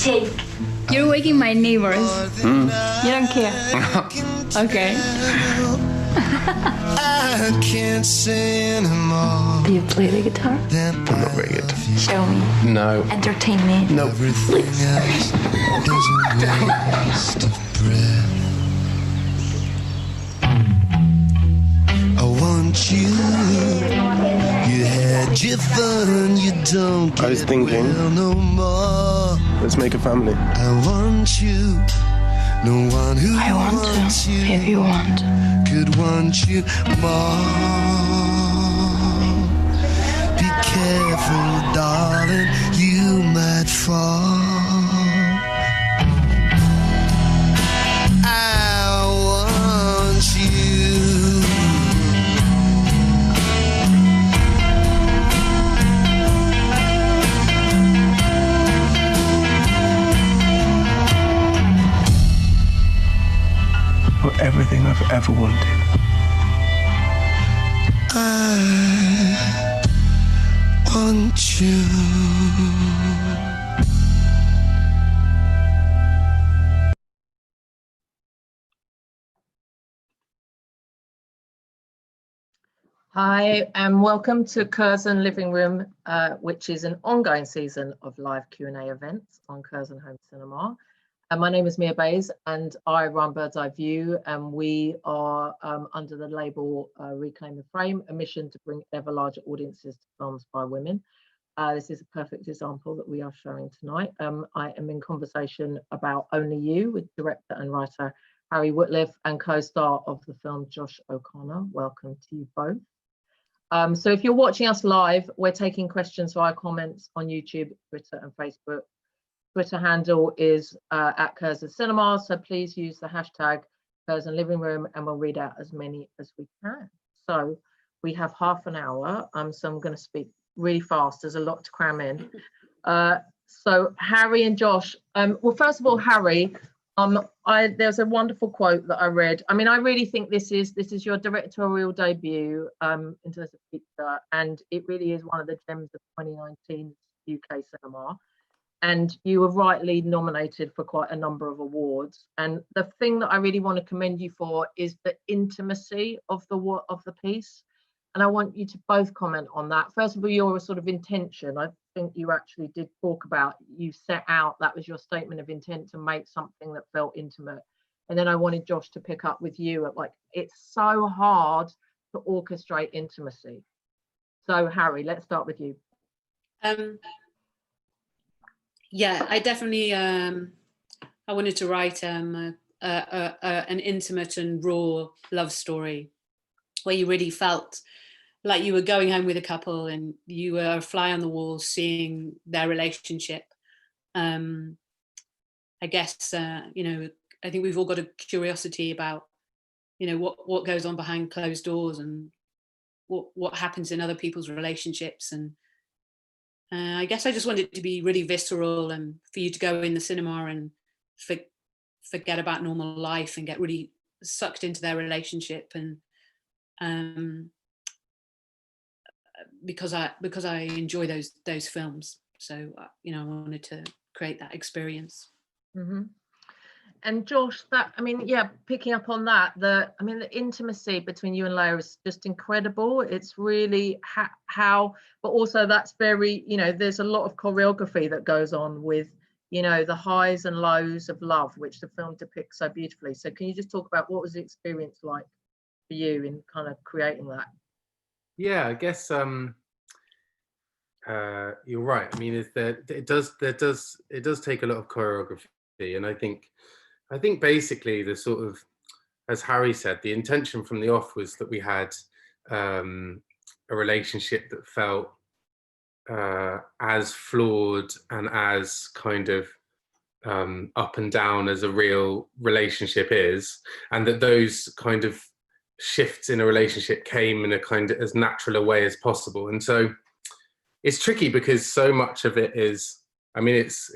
Jake, you're waking my neighbors. You don't care? Okay. I can't say anymore. Do you play the guitar? I'm not very good. Show me. No. Entertain me. No. Everything else is a waste of breath. I want you. You had your fun. You don't get I was thinking, well no more. let's make a family. I want you. No one who I want wants to, you if you want. could want you more. Be careful, darling, you might fall. I want you. For everything I've ever wanted. I want you. Hi, and welcome to Curzon Living Room, which is an ongoing season of live Q&A events on Curzon Home Cinema. My name is Mia Bays, and I run Bird's Eye View, and we are under the label Reclaim the Frame, a mission to bring ever larger audiences to films by women. This is a perfect example that we are showing tonight. I am in conversation about Only You with director and writer Harry Wootliff and co-star of the film Josh O'Connor. Welcome to you both. So if you're watching us live, we're taking questions via comments on YouTube, Twitter and Facebook. Twitter handle is at Curzon Cinema, so please use the hashtag Curzon Living Room and we'll read out as many as we can. So we have half an hour, so I'm going to speak really fast. There's a lot to cram in. So Harry and Josh, well, first of all, Harry, there's a wonderful quote that I read. I mean, I really think this is your directorial debut in terms of picture, and it really is one of the gems of 2019 UK cinema. And you were rightly nominated for quite a number of awards. And the thing that I really want to commend you for is the intimacy of the piece. And I want you to both comment on that. First of all, your sort of intention. I think you actually did talk about, you set out, that was your statement of intent to make something that felt intimate. And then I wanted Josh to pick up with you at like, it's so hard to orchestrate intimacy. So Harry, let's start with you. Yeah, I definitely, I wanted to write an intimate and raw love story where you really felt like you were going home with a couple and you were a fly on the wall seeing their relationship. I guess, you know, I think we've all got a curiosity about, you know, what goes on behind closed doors and what happens in other people's relationships. And I guess I just wanted it to be really visceral and for you to go in the cinema and forget about normal life and get really sucked into their relationship. And because I enjoy those films, so you know, I wanted to create that experience. Mm-hmm. And Josh, that, I mean, yeah, picking up on that, the intimacy between you and Leia is just incredible. It's really how, but also that's very, you know, there's a lot of choreography that goes on with, you know, the highs and lows of love, which the film depicts so beautifully. So can you just talk about what was the experience like for you in kind of creating that? Yeah, I guess you're right. I mean, it does take a lot of choreography, and I think basically the sort of, as Harry said, the intention from the off was that we had a relationship that felt as flawed and as kind of up and down as a real relationship is, and that those kind of shifts in a relationship came in a kind of as natural a way as possible. And so it's tricky because so much of it is, I mean, it's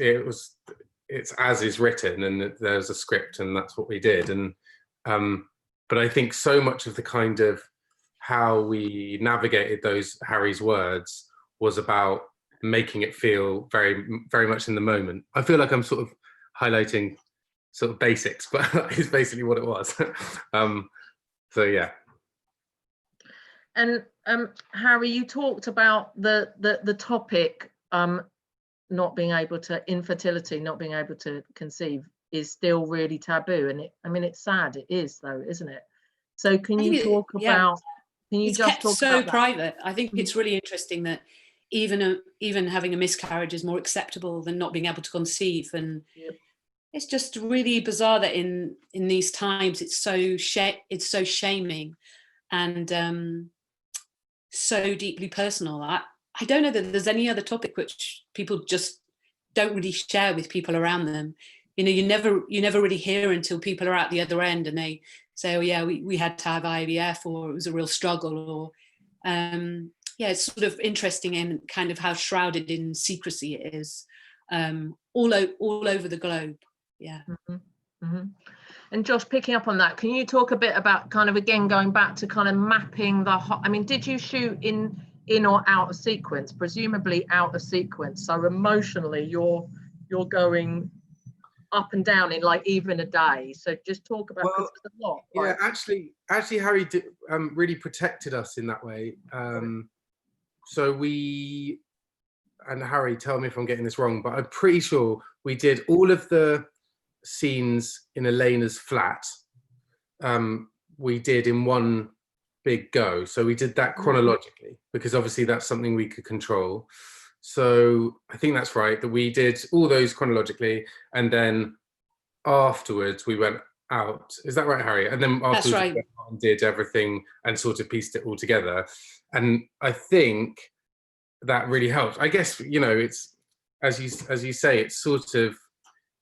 as is written, and there's a script, and that's what we did. And but I think so much of the kind of how we navigated those Harry's words was about making it feel very, very much in the moment. I feel like I'm sort of highlighting sort of basics, but it's basically what it was. So yeah. And Harry, you talked about the topic, not being able to, infertility, not being able to conceive is still really taboo. And I mean, it's sad, it is though, isn't it? So can you talk about, can you it's just kept talk so about that? private. I think it's really interesting that even having a miscarriage is more acceptable than not being able to conceive. And it's just really bizarre that in these times it's so shaming and so deeply personal. I don't know that there's any other topic which people just don't really share with people around them. You know, you never really hear until people are at the other end and they say, oh yeah, we had to have IVF, or it was a real struggle, or yeah, it's sort of interesting in kind of how shrouded in secrecy it is, all over the globe. Yeah. And Josh, picking up on that, can you talk a bit about kind of, again, going back to kind of mapping I mean, did you shoot in or out of sequence? Presumably out of sequence. So emotionally, you're going up and down in like even a day. So just talk about, because it's a lot. Yeah, actually Harry really protected us in that way. So we, and Harry, tell me if I'm getting this wrong, but I'm pretty sure we did all of the scenes in Elena's flat. We did in one big go. So we did that chronologically, because obviously that's something we could control. So I think that's right, that we did all those chronologically, and then afterwards we went out. Is that right, Harry? And then afterwards we went out and did everything and sort of pieced it all together. And I think that really helped. I guess, you know, it's, as you say, it's sort of,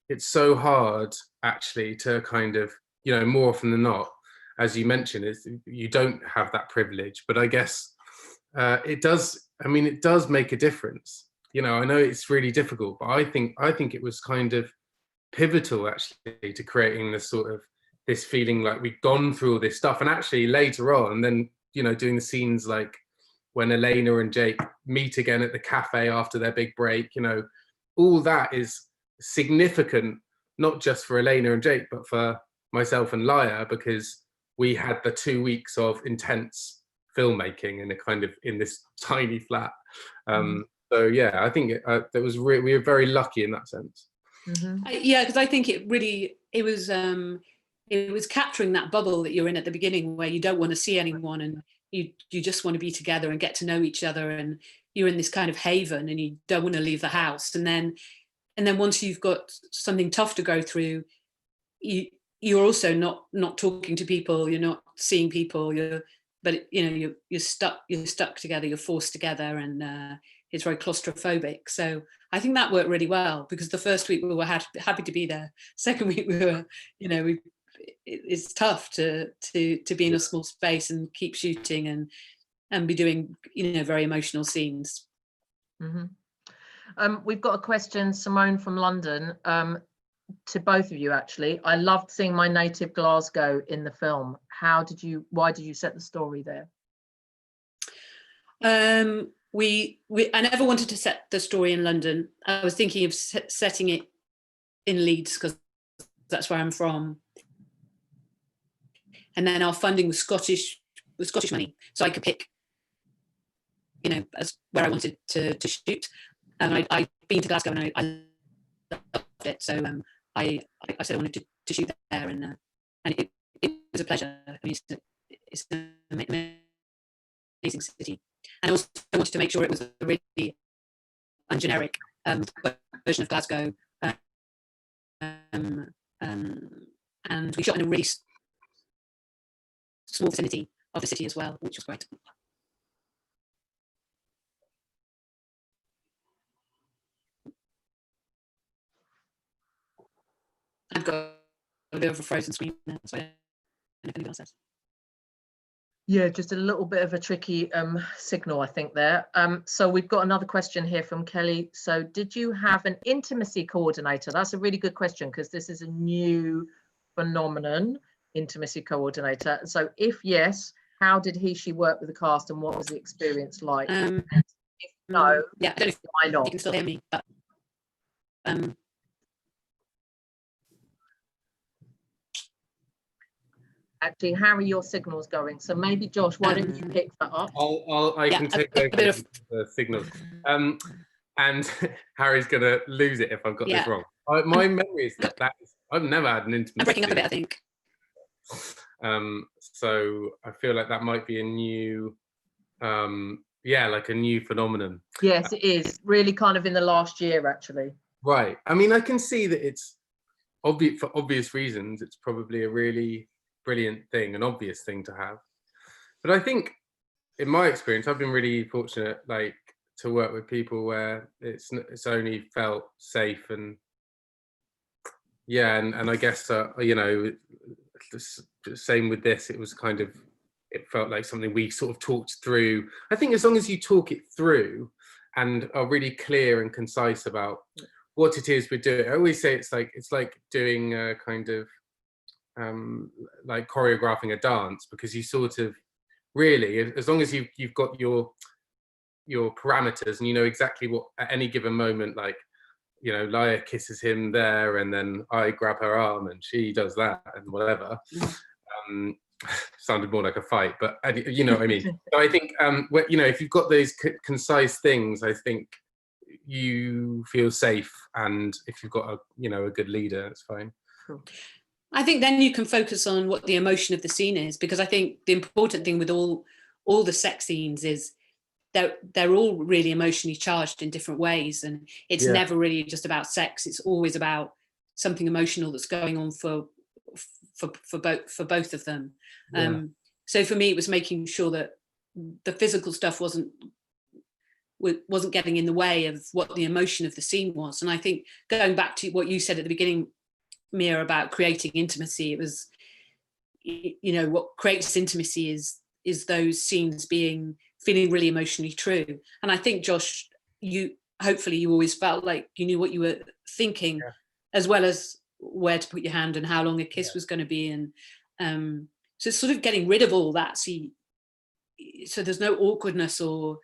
it's so hard actually to kind of, you know, more often than not, as you mentioned, is you don't have that privilege. But I guess it does, I mean, it does make a difference. You know, I know it's really difficult, but I think it was kind of pivotal actually to creating this feeling like we'd gone through all this stuff. And actually later on, then, you know, doing the scenes like when Elena and Jake meet again at the cafe after their big break, you know, all that is significant, not just for Elena and Jake, but for myself and Laia, because we had the 2 weeks of intense filmmaking in this tiny flat. So yeah, I think we were very lucky in that sense. Yeah, because I think it was capturing that bubble that you're in at the beginning, where you don't want to see anyone and you just want to be together and get to know each other, and you're in this kind of haven and you don't want to leave the house. And then once you've got something tough to go through, you're also not talking to people, you're not seeing people, you're stuck together, you're forced together, and it's very claustrophobic. So I think that worked really well, because the first week we were happy to be there. Second week we were, you know, it's tough to be in a small space and keep shooting and be doing, you know, very emotional scenes. We've got a question, Simone from London, to both of you actually. I loved seeing my native Glasgow in the film. Why did you set the story there? I never wanted to set the story in London. I was thinking of setting it in Leeds, because that's where I'm from. And then our funding was Scottish money, so I could pick, you know, as where I wanted to shoot. And I've been to Glasgow and I loved it. So I said I wanted to shoot there, and it was a pleasure. I mean, it's an amazing city. And I also wanted to make sure it was a really ungeneric version of Glasgow. And we shot in a really small vicinity of the city as well, which was great. I've got a bit of a frozen screen now, so I don't know if anyone else has. Yeah, just a little bit of a tricky signal, I think, there. So we've got another question here from Kelly. So did you have an intimacy coordinator? That's a really good question, because this is a new phenomenon, intimacy coordinator. So if yes, how did she work with the cast, and what was the experience like? If No. Yeah, I don't know if Why you not? can still hear me, but Actually, Harry, your signal's going. So maybe Josh, why don't you pick that up? I Yeah, can a take bit over of- the signals. And Harry's gonna lose it if I've got this Yeah. wrong. My memory is that I've never had an intimacy. I'm breaking up a bit, I think. So I feel like that might be a new, like a new phenomenon. Yes, it is really kind of in the last year, actually. Right. I mean, I can see that it's obvious for obvious reasons. It's probably a really brilliant thing, an obvious thing to have. But I think, in my experience, I've been really fortunate, like, to work with people where it's only felt safe, and and I guess same with this. It was kind of, it felt like something we sort of talked through. I think as long as you talk it through and are really clear and concise about what it is we're doing. I always say it's like doing a kind of like choreographing a dance, because you sort of really, as long as you've got your parameters and you know exactly what at any given moment, like, you know, Laia kisses him there and then I grab her arm and she does that and whatever. Sounded more like a fight, but you know what I mean. So I think you know, if you've got those concise things, I think you feel safe, and if you've got a good leader, it's fine. I think then you can focus on what the emotion of the scene is, because I think the important thing with all the sex scenes is they're all really emotionally charged in different ways, and it's never really just about sex. It's always about something emotional that's going on for both of them. So for me, it was making sure that the physical stuff wasn't getting in the way of what the emotion of the scene was. And I think, going back to what you said at the beginning, Mia, about creating intimacy, it was, you know, what creates intimacy is those scenes feeling really emotionally true. And I think, Josh, hopefully you always felt like you knew what you were thinking, as well as where to put your hand and how long a kiss was going to be. And so it's sort of getting rid of all that, so there's no awkwardness, or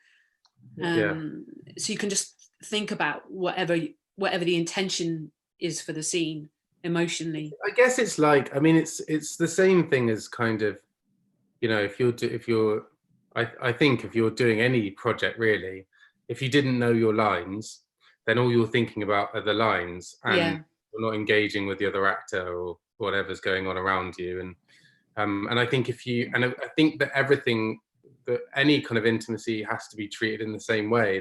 so you can just think about whatever the intention is for the scene emotionally. I guess it's like, I mean, it's the same thing as kind of, you know, I think if you're doing any project really, if you didn't know your lines, then all you're thinking about are the lines, and you're not engaging with the other actor or whatever's going on around you. And I think I think that that any kind of intimacy has to be treated in the same way.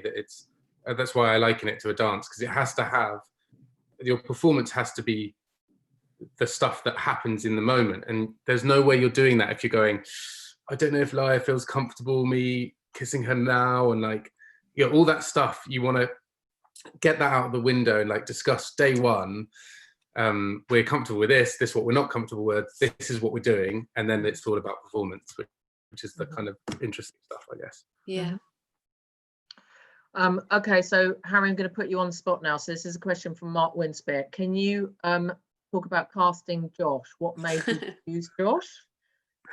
That's why I liken it to a dance, because it has to have, your performance has to be the stuff that happens in the moment, and there's no way you're doing that if you're going, I don't know if Laia feels comfortable me kissing her now, and like, you know, all that stuff. You want to get that out of the window and like discuss day one. We're comfortable with this is what we're not comfortable with, this is what we're doing, and then it's all about performance, which is the kind of interesting stuff, I guess. Okay, so Harry, I'm going to put you on the spot now. So this is a question from Mark Winspear. Can you talk about casting Josh? What made you choose Josh?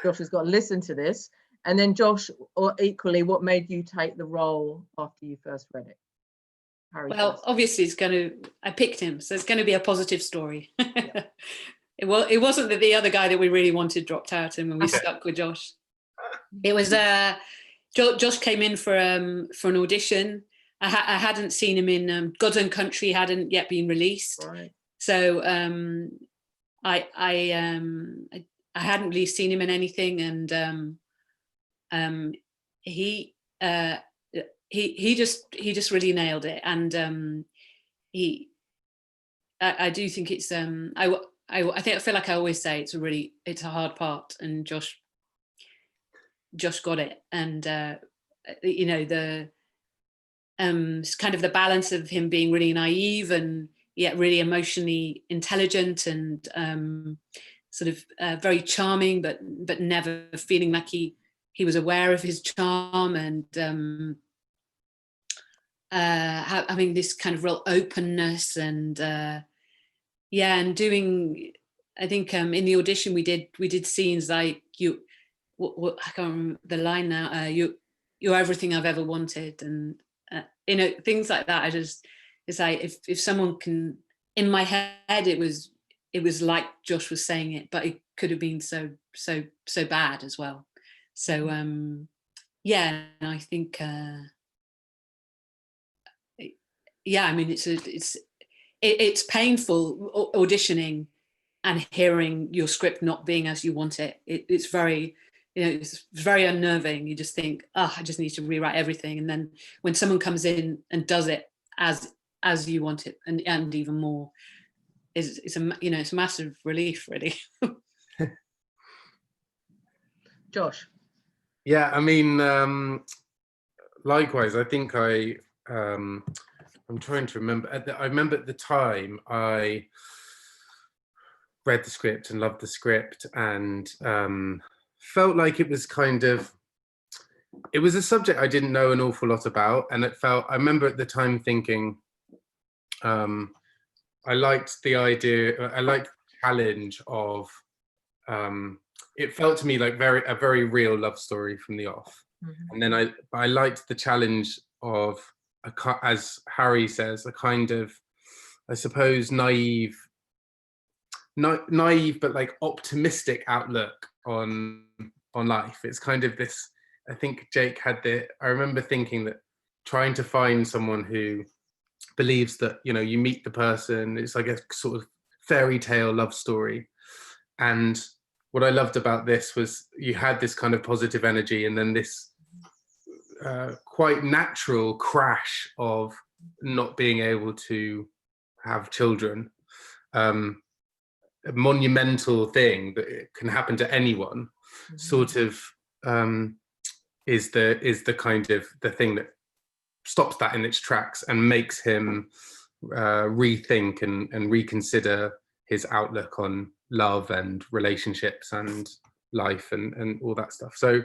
Josh has got to listen to this. And then Josh, or equally, what made you take the role after you first read it? Harry, well, first. obviously I picked him, so it's going to be a positive story. It wasn't that the other guy that we really wanted dropped out, and when we stuck with Josh. It was Josh came in for an audition. I hadn't seen him in God's Own Country, hadn't yet been released. Right. So I hadn't really seen him in anything, and he just really nailed it. And I do think it's I feel like I always say it's a hard part, and Josh got it. And you know, the kind of the balance of him being really naive and yet really emotionally intelligent, and sort of very charming, but never feeling like he was aware of his charm, and having this kind of real openness, and and doing, I think in the audition we did scenes like I can't remember the line now, you're everything I've ever wanted, and things like that. It's like if someone can, in my head, it was like Josh was saying it, but it could have been so bad as well. So yeah, and I think yeah, I mean, it's painful auditioning and hearing your script not being as you want it. It's very, it's very unnerving. You just think, I just need to rewrite everything. And then when someone comes in and does it as you want it, and even more, it's a massive relief, really. Josh. Yeah, I mean, likewise, I think I'm trying to remember. I remember at the time I read the script and loved the script, and felt like it was it was a subject I didn't know an awful lot about, and I remember at the time thinking, I liked the idea, I liked the challenge of, it felt to me like a very real love story from the off. And then I liked the challenge of, as Harry says, a kind of, I suppose, naive but like optimistic outlook on life. It's kind of this, I think Jake I remember thinking that trying to find someone who believes that, you meet the person, it's like a sort of fairy tale love story. And what I loved about this was you had this kind of positive energy, and then this quite natural crash of not being able to have children. A monumental thing that it can happen to anyone, sort of is the kind of the thing that stops that in its tracks and makes him rethink and reconsider his outlook on love and relationships and life and all that stuff. So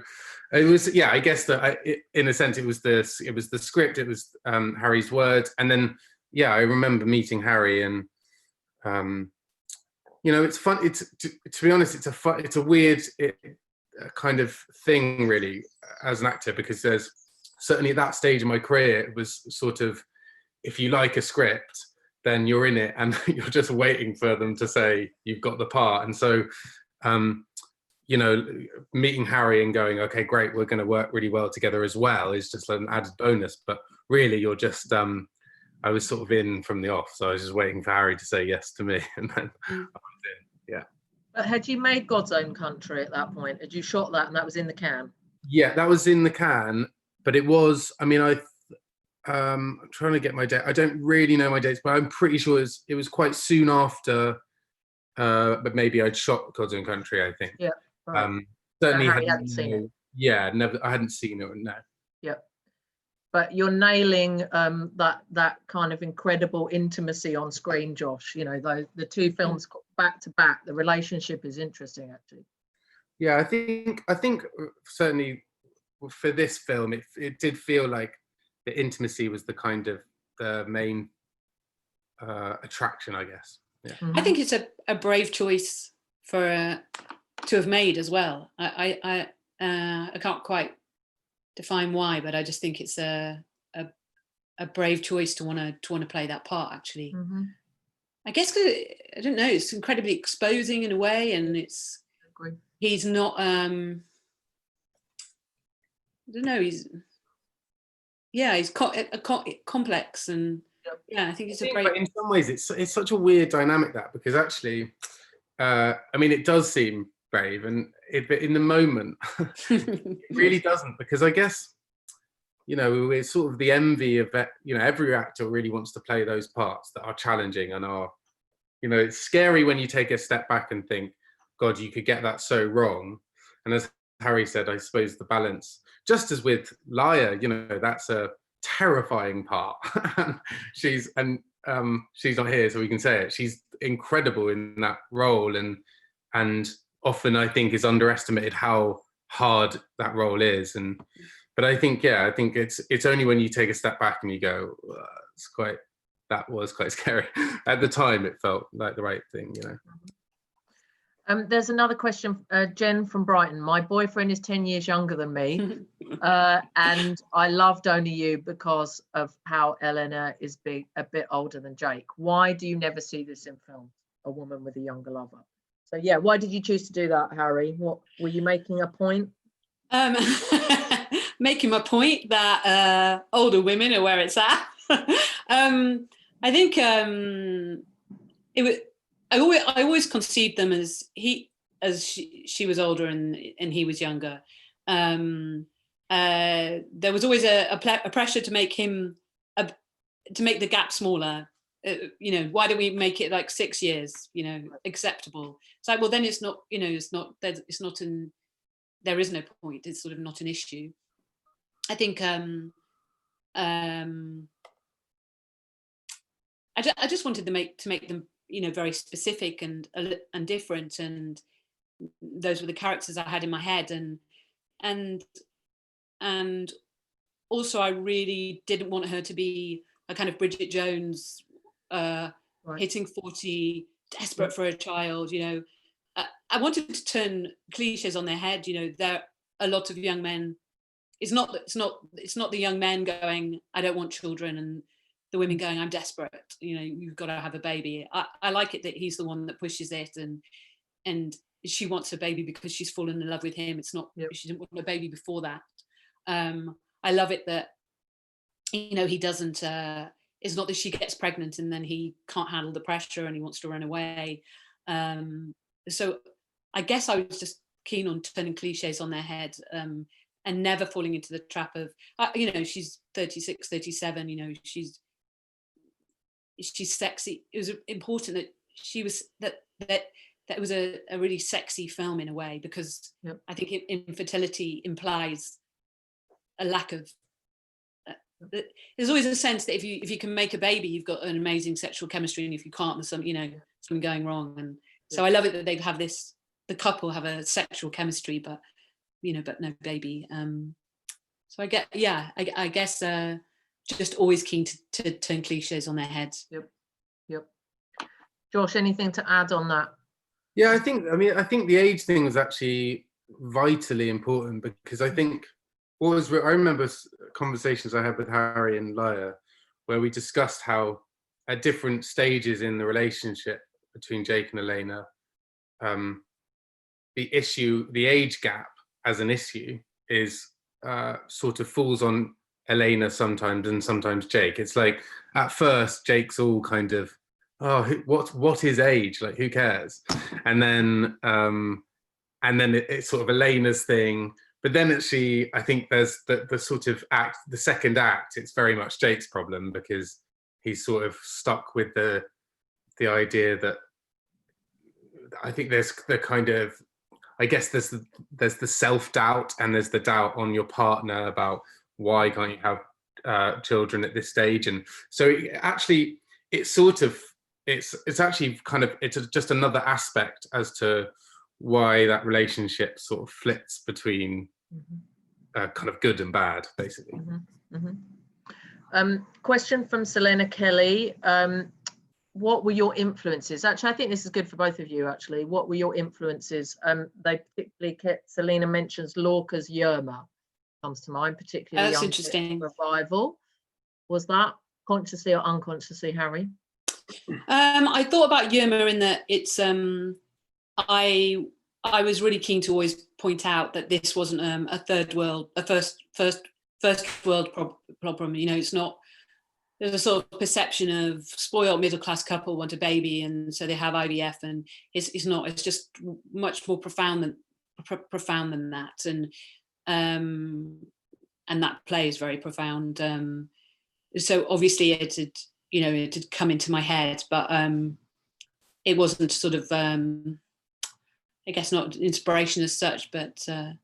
it was, yeah, I guess that in a sense it was the script, it was Harry's words, and then yeah, I remember meeting Harry, and it's fun. To be honest, it's a weird kind of thing really as an actor, because there's certainly at that stage in my career, it was sort of, if you like a script, then you're in it and you're just waiting for them to say you've got the part. And so, meeting Harry and going, okay, great, we're going to work really well together as well, is just an added bonus. But really, you're just, I was sort of in from the off. So I was just waiting for Harry to say yes to me. And then I was in, yeah. But had you made God's Own Country at that point? Had you shot that and that was in the can? Yeah, that was in the can. But it was, I mean, I'm trying to get my date. I don't really know my dates, but I'm pretty sure it was quite soon after, but maybe I'd shot God's Own Country, I think. Yeah. Right. Certainly hadn't seen it. Yeah, never. I hadn't seen it, no. Yeah. But you're nailing that kind of incredible intimacy on screen, Josh. The two films back to back, the relationship is interesting, actually. Yeah, I think certainly for this film, it did feel like the intimacy was the kind of the main attraction, I guess. Yeah. I think it's a brave choice for to have made as well. I can't quite define why, but I just think it's a brave choice to want to play that part, actually. I guess I don't know, it's incredibly exposing in a way, and he's not I don't know, he's complex, and yeah, I think it's a great. But in some ways, it's such a weird dynamic, that, because actually, I mean, it does seem brave, but in the moment, it really doesn't, because I guess, it's sort of the envy of that. Every actor really wants to play those parts that are challenging and are, it's scary when you take a step back and think, God, you could get that so wrong. And as Harry said, I suppose the balance, just as with Liar, that's a terrifying part. she's not here, so we can say it. She's incredible in that role, and often I think is underestimated how hard that role is. But I think it's only when you take a step back and you go, that was quite scary. At the time, it felt like the right thing, There's another question, Jen from Brighton. My boyfriend is 10 years younger than me, and I loved Only You because of how Eleanor is a bit older than Jake. Why do you never see this in films? A woman with a younger lover. So yeah, why did you choose to do that, Harry? What were you making a point? Making my point that older women are where it's at. I think it was. I always conceived them as she was older and he was younger. There was always a pressure to make him to make the gap smaller. You know, why don't we make it like 6 years? You know, acceptable. It's like, well, then it's not. You know, it's not. There is no point. It's sort of not an issue. I think. I just wanted to make them, you know, very specific and different, and those were the characters I had in my head, and also I really didn't want her to be a kind of Bridget Jones, Right. hitting 40, desperate for a child. You know, I wanted to turn cliches on their head. You know, there are a lot of young men. It's not the young men going, I don't want children, and the women going, I'm desperate, you know, you've got to have a baby. I like it that he's the one that pushes it, and she wants a baby because she's fallen in love with him. It's not, She didn't want a baby before that. I love it that, you know, he doesn't, it's not that she gets pregnant and then he can't handle the pressure and he wants to run away. So I guess I was just keen on turning cliches on their head, and never falling into the trap of, you know, she's 36, 37, you know, she's sexy. It was important that she was that was a really sexy film in a way, because I think infertility implies a lack of. There's always a sense that if you can make a baby, you've got an amazing sexual chemistry, and if you can't, there's something going wrong. And so I love it that they have this. The couple have a sexual chemistry, but no baby. So I guess just always keen to turn cliches on their heads. Yep. Josh, anything to add on that? Yeah, I think the age thing was actually vitally important, because I think I remember conversations I had with Harry and Laia where we discussed how at different stages in the relationship between Jake and Elena, the age gap as an issue is sort of falls on Elena sometimes and sometimes Jake. It's like at first Jake's all kind of, what is age? Like, who cares? And then it's sort of Elena's thing. But then I think there's the sort of the second act, it's very much Jake's problem, because he's sort of stuck with the idea that, I think there's the kind of, I guess there's the self-doubt, and there's the doubt on your partner about why can't you have children at this stage. And so it's just another aspect as to why that relationship sort of flits between kind of good and bad, basically. Question from Selena Kelly. What were your influences? Actually, I think this is good for both of you, actually. What were your influences? They particularly, Selena mentions Lorca's Yerma, comes to mind, particularly. That's interesting. Revival. Was that consciously or unconsciously, Harry? I thought about Yerma in that it's, I was really keen to always point out that this wasn't a first world problem. You know, it's not. There's a sort of perception of spoiled middle class couple want a baby, and so they have IVF, and it's not. It's just much more profound than that, and that play is very profound. So obviously it had come into my head, but it wasn't sort of I guess not inspiration as such, but I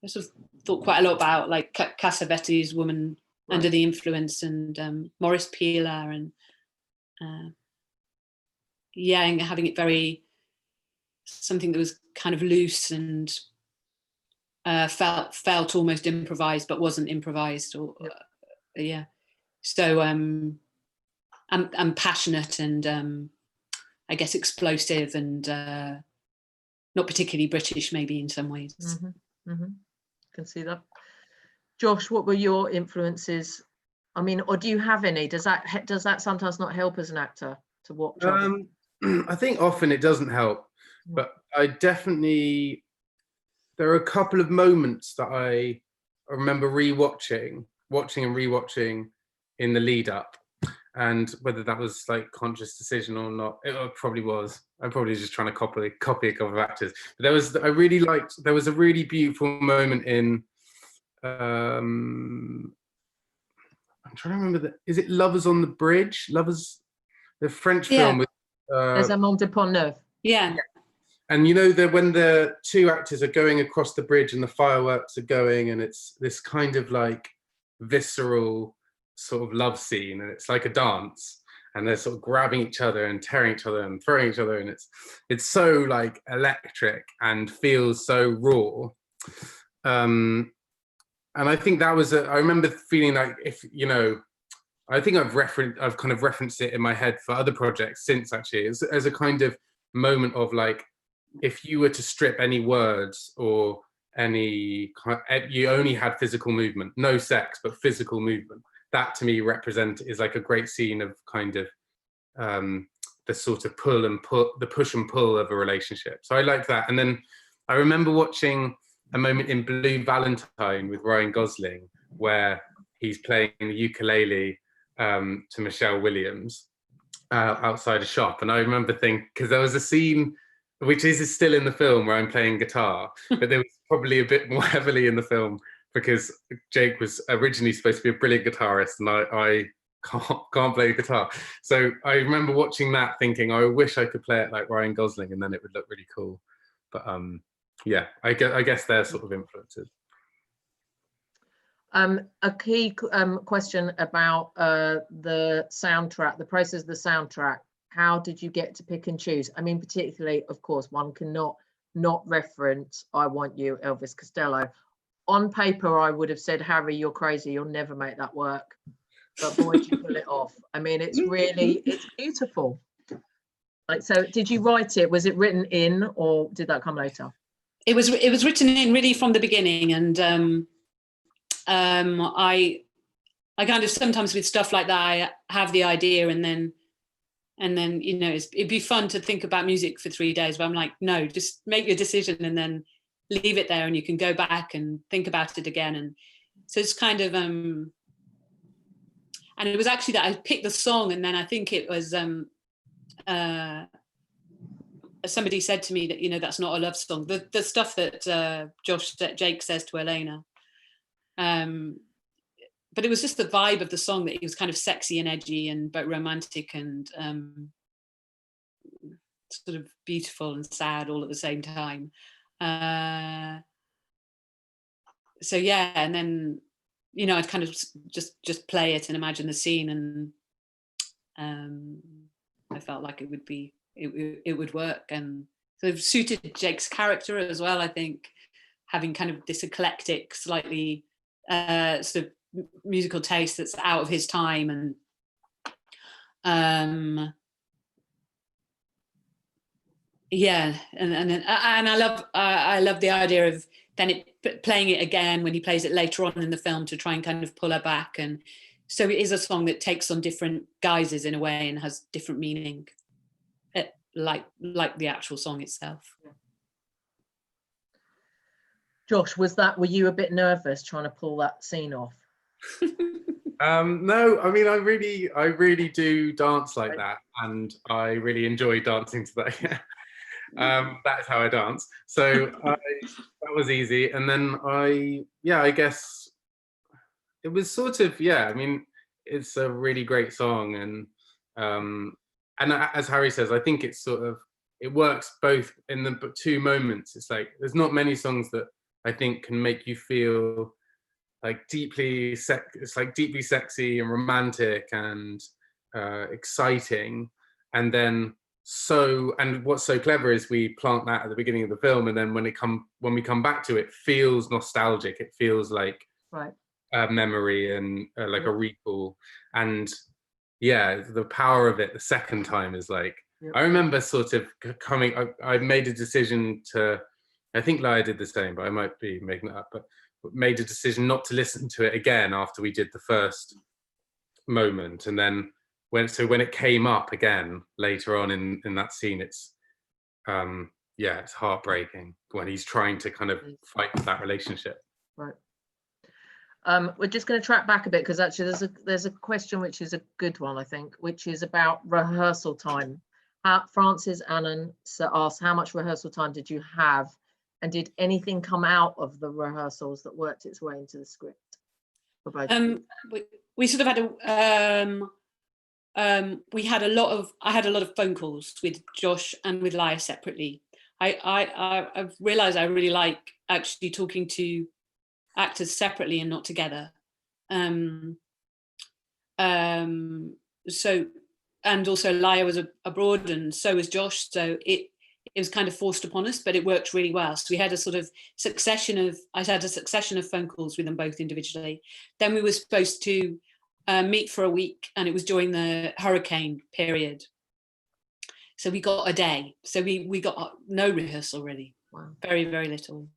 sort of thought quite a lot about like Cassavetes' Woman Under the Influence, and Maurice Peeler, and and having it very something that was kind of loose and felt almost improvised, but wasn't improvised, So I'm passionate, and I guess, explosive and not particularly British, maybe in some ways. Can see that. Josh, what were your influences? I mean, or do you have any? Does that sometimes not help as an actor to watch? I think often it doesn't help, but I definitely, there are a couple of moments that I remember watching and rewatching in the lead up, and whether that was like conscious decision or not, it probably was. I'm probably just trying to copy a couple of actors. But there was a really beautiful moment in I'm trying to remember is it Lovers on the Bridge? Lovers, the French film with Les Amants de Pont-Neuf. Yeah. And you know that when the two actors are going across the bridge and the fireworks are going, and it's this kind of like visceral sort of love scene, and it's like a dance, and they're sort of grabbing each other and tearing each other and throwing each other, and it's so like electric and feels so raw. And I think that was I remember feeling like, if you know, I think I've kind of referenced it in my head for other projects since, actually, as a kind of moment of like, if you were to strip any words or any, you only had physical movement, no sex, but physical movement, that to me is like a great scene of kind of the sort of the push and pull of a relationship. So I like that. And then I remember watching a moment in Blue Valentine with Ryan Gosling where he's playing the ukulele to Michelle Williams outside a shop. And I remember thinking, because there was a scene which is still in the film where I'm playing guitar, but there was probably a bit more heavily in the film because Jake was originally supposed to be a brilliant guitarist, and I can't play guitar. So I remember watching that thinking, I wish I could play it like Ryan Gosling, and then it would look really cool. But yeah, I guess they're sort of influences. A key question about the soundtrack, the process of the soundtrack. How did you get to pick and choose? I mean, particularly, of course, one cannot not reference I Want You, Elvis Costello. On paper, I would have said, Harry, you're crazy. You'll never make that work. But boy, did you pull it off. I mean, it's beautiful. Like, so did you write it? Was it written in, or did that come later? It was written in really from the beginning. And I kind of sometimes with stuff like that, I have the idea and then you know, it'd be fun to think about music for 3 days, but I'm like, no, just make your decision and then leave it there, and you can go back and think about it again. And so it's kind of and it was actually that I picked the song, and then I think it was somebody said to me that, you know, that's not a love song, the stuff that Jake says to Elena, but it was just the vibe of the song, that it was kind of sexy and edgy and but romantic and sort of beautiful and sad all at the same time. So yeah, and then, you know, I'd kind of just play it and imagine the scene, and I felt like it would work, and sort of suited Jake's character as well. I think having kind of this eclectic, slightly sort of musical taste that's out of his time, and yeah, and I love the idea of then playing it again when he plays it later on in the film to try and kind of pull her back. And so it is a song that takes on different guises in a way and has different meaning, like the actual song itself. Josh, were you a bit nervous trying to pull that scene off? No, I mean, I really do dance like that, and I really enjoy dancing to that. That's how I dance. So that was easy. And then I guess it was sort of, I mean, it's a really great song, and as Harry says, I think it's sort of, it works both in the two moments. It's like, there's not many songs that I think can make you feel like it's like deeply sexy and romantic and exciting, and then and what's so clever is we plant that at the beginning of the film, and then when we come back to it, feels nostalgic. It feels like a memory and like a recall, and the power of it the second time is like I remember sort of coming, I made a decision to, I think Laia did the same, but I might be making it up, but made a decision not to listen to it again after we did the first moment. And then when it came up again later on in that scene, it's, yeah, it's heartbreaking when he's trying to kind of fight for that relationship. Right. We're just going to track back a bit because actually there's a question which is a good one, I think, which is about rehearsal time. Francis Annan asked, how much rehearsal time did you have, and did anything come out of the rehearsals that worked its way into the script for both? We sort of had I had a lot of phone calls with Josh and with Laia separately. I've realised I really like actually talking to actors separately and not together. So, and also Laia was abroad and so was Josh, so it was kind of forced upon us, but it worked really well. So we had a sort of I had a succession of phone calls with them both individually. Then we were supposed to meet for a week, and it was during the hurricane period. So we got a day. So we got no rehearsal really. Wow. Very, very little.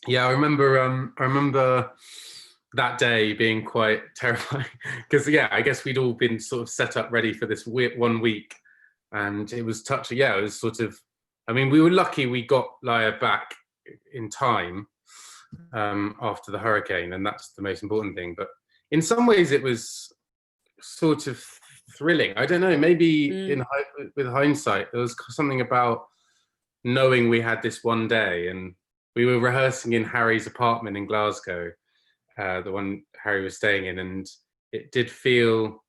Yeah, I remember that day being quite terrifying because, yeah, I guess we'd all been sort of set up ready for this 1 week, and it was touching. Yeah, it was sort of, I mean, we were lucky we got Laia back in time after the hurricane, and that's the most important thing. But in some ways it was sort of thrilling. I don't know, maybe with hindsight, there was something about knowing we had this one day, and we were rehearsing in Harry's apartment in Glasgow, the one Harry was staying in, and it did feel,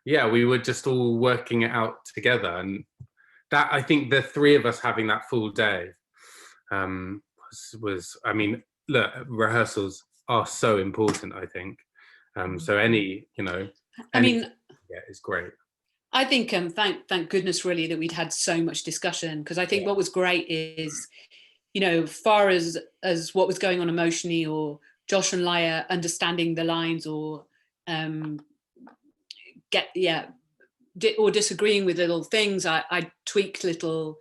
yeah, we were just all working it out together. And that, I think the three of us having that full day was, I mean, look, rehearsals are so important, I think. So any, you know, I mean, yeah, it's great. I think thank goodness really that we'd had so much discussion, because I think what was great is, you know, far as what was going on emotionally, or Josh and Laia understanding the lines, or or disagreeing with little things. I tweaked little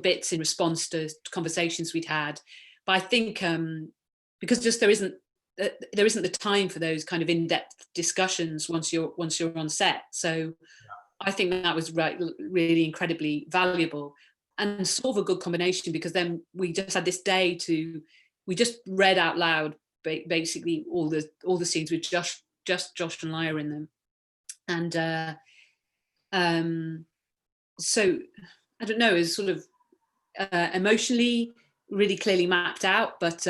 bits in response to conversations we'd had. But I think because just there isn't the time for those kind of in-depth discussions once you're on set. So I think that was really incredibly valuable, and sort of a good combination, because then we just had this day we just read out loud basically all the scenes with just Josh and Laia in them. And so I don't know, it's sort of emotionally really clearly mapped out, but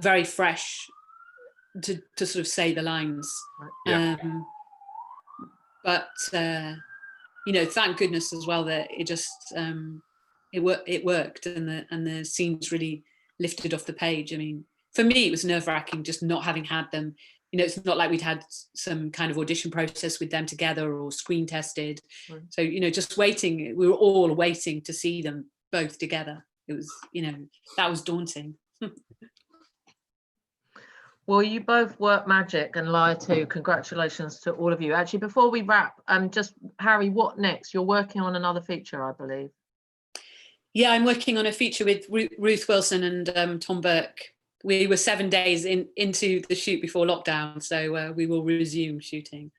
very fresh to sort of say the lines. But you know, thank goodness as well that it just it worked, and the scenes really lifted off the page. I mean, for me, it was nerve-wracking just not having had them. You know, it's not like we'd had some kind of audition process with them together or screen tested. Right. So, you know, just waiting, we were all waiting to see them both together. It was, you know, that was daunting. Well, you both work magic, and Laia too. Congratulations to all of you. Actually, before we wrap, just Harry, what next? You're working on another feature, I believe. Yeah, I'm working on a feature with Ruth Wilson and Tom Burke. We were 7 days into the shoot before lockdown, so we will resume shooting.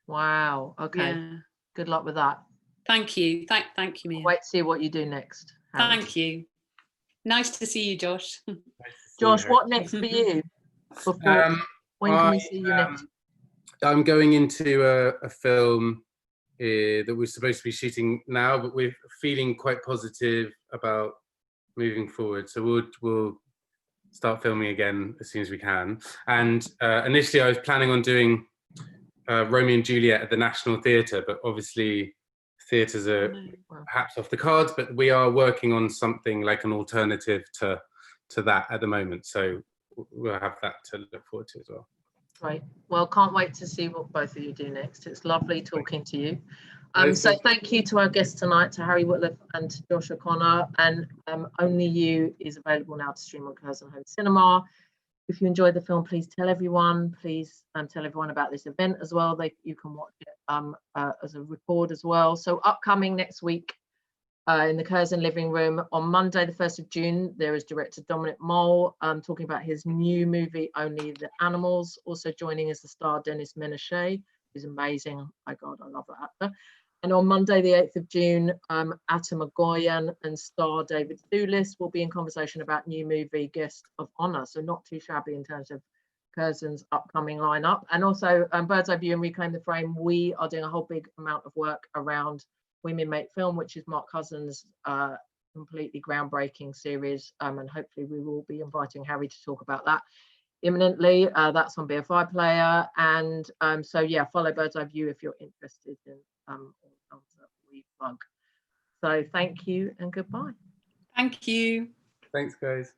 Wow. Okay. Yeah. Good luck with that. Thank you. Thank you, Mia. Wait to see what you do next. Harry. Thank you. Nice to see you, Josh. Josh, what next for you? When can we see you next? I'm going into a film that we're supposed to be shooting now, but we're feeling quite positive about moving forward. So we'll start filming again as soon as we can. And initially I was planning on doing Romeo and Juliet at the National Theatre, but obviously theatres are perhaps off the cards, but we are working on something like an alternative to that at the moment. So we'll have that to look forward to as well. Right. Well, can't wait to see what both of you do next. It's lovely talking to you. So thank you to our guests tonight, to Harry Wootliff and Josh O'Connor. And Only You is available now to stream on Curzon Home Cinema. If you enjoyed the film, please tell everyone. Please tell everyone about this event as well. You can watch it as a record as well. So upcoming next week in the Curzon Living Room on Monday, the 1st of June, there is director Dominic Mole talking about his new movie, Only the Animals. Also joining is the star Dennis Menashe, who's amazing. My God, I love that actor. And on Monday, the 8th of June, Atta Magoyan and star David Thewlis will be in conversation about new movie Guest of Honor. So not too shabby in terms of Curzon's upcoming lineup. And also Bird's Eye View and Reclaim the Frame, we are doing a whole big amount of work around Women Make Film, which is Mark Curzon's completely groundbreaking series. And hopefully we will be inviting Harry to talk about that imminently. That's on BFI Player. And so yeah, follow Bird's Eye View if you're interested in all the films that we plug. So thank you and goodbye. Thank you. Thanks, guys.